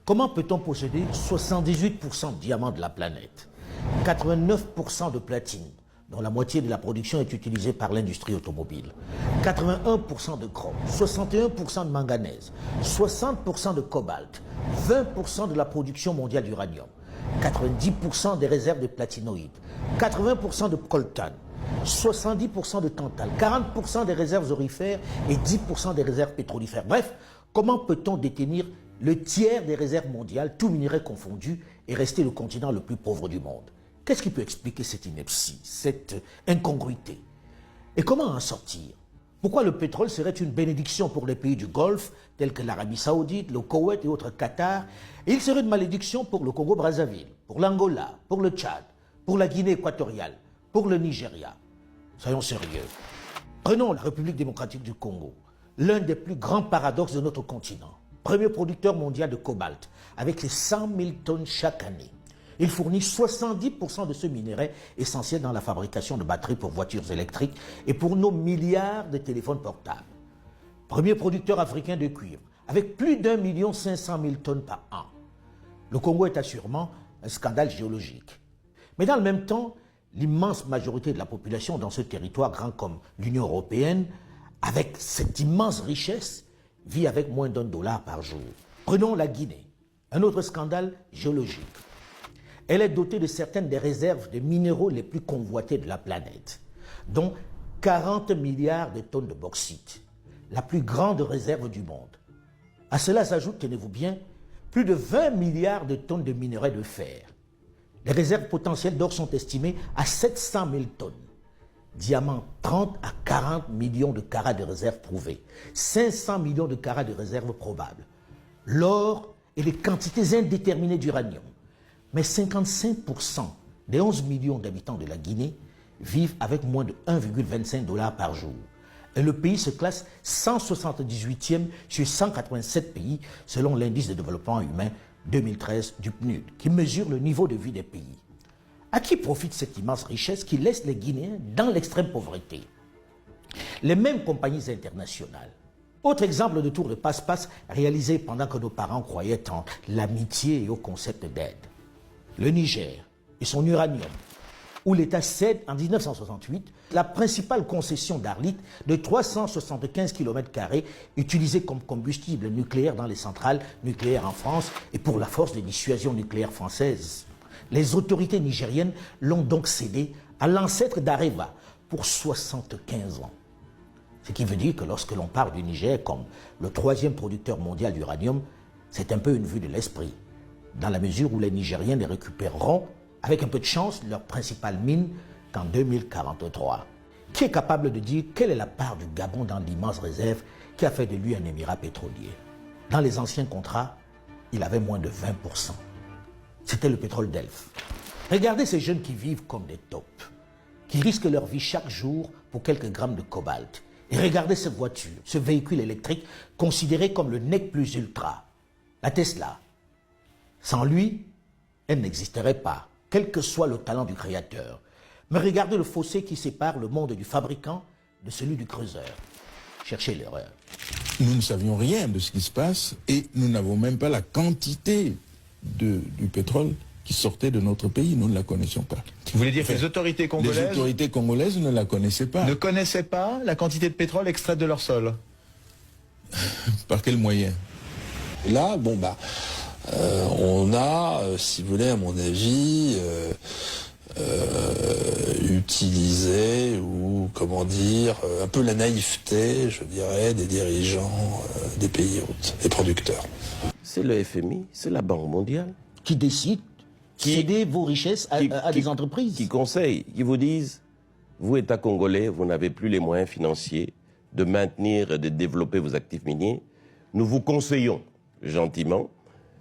Comment peut-on posséder 78% de diamants de la planète, 89% de platine, dont la moitié de la production est utilisée par l'industrie automobile, 81% de chrome, 61% de manganèse, 60% de cobalt, 20% de la production mondiale d'uranium, 90% des réserves de platinoïdes, 80% de coltan, 70% de tantal, 40% des réserves aurifères et 10% des réserves pétrolifères. Bref, comment peut-on détenir le tiers des réserves mondiales, tous minéraux confondus, et rester le continent le plus pauvre du monde? Qu'est-ce qui peut expliquer cette ineptie, cette incongruité? Et comment en sortir? Pourquoi le pétrole serait une bénédiction pour les pays du Golfe, tels que l'Arabie Saoudite, le Koweït et autres Qatar, et il serait une malédiction pour le Congo-Brazzaville, pour l'Angola, pour le Tchad, pour la Guinée équatoriale, pour le Nigeria? Soyons sérieux. Prenons la République démocratique du Congo, l'un des plus grands paradoxes de notre continent. Premier producteur mondial de cobalt, avec ses 100 000 tonnes chaque année. Il fournit 70% de ce minerai essentiel dans la fabrication de batteries pour voitures électriques et pour nos milliards de téléphones portables. Premier producteur africain de cuivre, avec plus d'1 500 000 tonnes par an. Le Congo est assurément un scandale géologique. Mais dans le même temps, l'immense majorité de la population dans ce territoire grand comme l'Union européenne, avec cette immense richesse, vit avec moins d'$1 par jour. Prenons la Guinée, un autre scandale géologique. Elle est dotée de certaines des réserves de minéraux les plus convoités de la planète, dont 40 milliards de tonnes de bauxite, la plus grande réserve du monde. À cela s'ajoute, tenez-vous bien, plus de 20 milliards de tonnes de minerais de fer. Les réserves potentielles d'or sont estimées à 700 000 tonnes. Diamants, 30 à 40 millions de carats de réserves prouvées, 500 millions de carats de réserves probables. L'or et les quantités indéterminées d'uranium. Mais 55% des 11 millions d'habitants de la Guinée vivent avec moins de $1,25 par jour. Et le pays se classe 178e sur 187 pays selon l'indice de développement humain 2013 du PNUD, qui mesure le niveau de vie des pays. À qui profite cette immense richesse qui laisse les Guinéens dans l'extrême pauvreté? Les mêmes compagnies internationales. Autre exemple de tour de passe-passe réalisé pendant que nos parents croyaient en l'amitié et au concept d'aide. Le Niger et son uranium, où l'État cède en 1968 la principale concession d'Arlit de 375 km² utilisée comme combustible nucléaire dans les centrales nucléaires en France et pour la force de dissuasion nucléaire française. Les autorités nigériennes l'ont donc cédé à l'ancêtre d'Areva pour 75 ans. Ce qui veut dire que lorsque l'on parle du Niger comme le 3e producteur mondial d'uranium, c'est un peu une vue de l'esprit, dans la mesure où les Nigériens les récupéreront, avec un peu de chance, leur principale mine qu'en 2043. Qui est capable de dire quelle est la part du Gabon dans l'immense réserve qui a fait de lui un émirat pétrolier? Dans les anciens contrats, il avait moins de 20%. C'était le pétrole d'Elf. Regardez ces jeunes qui vivent comme des taupes, qui risquent leur vie chaque jour pour quelques grammes de cobalt. Et regardez cette voiture, ce véhicule électrique considéré comme le nec plus ultra, la Tesla. Sans lui, elle n'existerait pas, quel que soit le talent du créateur. Mais regardez le fossé qui sépare le monde du fabricant de celui du creuseur. Cherchez l'erreur. Nous ne savions rien de ce qui se passe et nous n'avons même pas la quantité du pétrole qui sortait de notre pays. Nous ne la connaissions pas. Vous voulez dire que les autorités congolaises ne la connaissaient pas. Ne connaissaient pas la quantité de pétrole extraite de leur sol? Par quel moyen? Là, on a, si vous voulez, à mon avis, utilisé, ou comment dire, un peu la naïveté, je dirais, des dirigeants des pays hôtes, des producteurs. C'est le FMI, c'est la Banque mondiale. Qui décide de céder vos richesses à des entreprises. Qui conseillent, qui vous disent, vous, État congolais, vous n'avez plus les moyens financiers de maintenir et de développer vos actifs miniers. Nous vous conseillons, gentiment,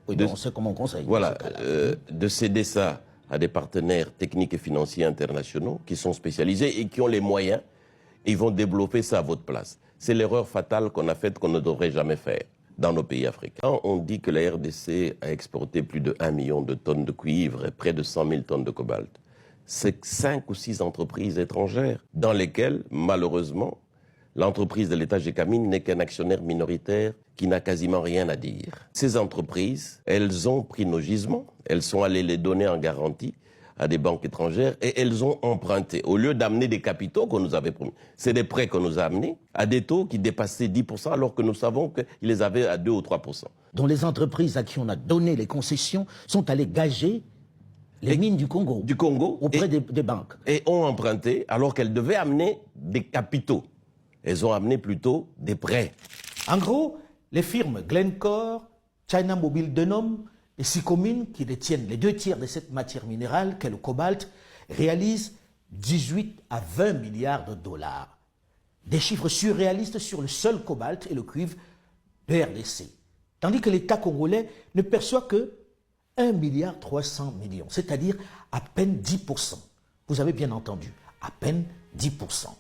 oui, on sait comment on conseille. Voilà, de céder ça à des partenaires techniques et financiers internationaux qui sont spécialisés et qui ont les moyens, et ils vont développer ça à votre place. C'est l'erreur fatale qu'on a faite, qu'on ne devrait jamais faire dans nos pays africains. Quand on dit que la RDC a exporté plus de 1 million de tonnes de cuivre et près de 100 000 tonnes de cobalt, c'est 5 ou 6 entreprises étrangères dans lesquelles, malheureusement, L'entreprise de l'État Gécamine n'est qu'un actionnaire minoritaire qui n'a quasiment rien à dire. Ces entreprises, elles ont pris nos gisements, elles sont allées les donner en garantie à des banques étrangères et elles ont emprunté. Au lieu d'amener des capitaux qu'on nous avait promis, c'est des prêts qu'on nous a amenés à des taux qui dépassaient 10% alors que nous savons qu'ils les avaient à 2 ou 3%. Dont les entreprises à qui on a donné les concessions sont allées gager les mines du Congo. Auprès des banques. Et ont emprunté alors qu'elles devaient amener des capitaux. Elles ont amené plutôt des prêts. En gros, les firmes Glencore, China Mobile Denom et Sycomine, qui détiennent les 2/3 de cette matière minérale qu'est le cobalt, réalisent 18 à 20 milliards de dollars. Des chiffres surréalistes sur le seul cobalt et le cuivre de RDC. Tandis que l'État congolais ne perçoit que 1,3 milliard, c'est-à-dire à peine 10%. Vous avez bien entendu, à peine 10%.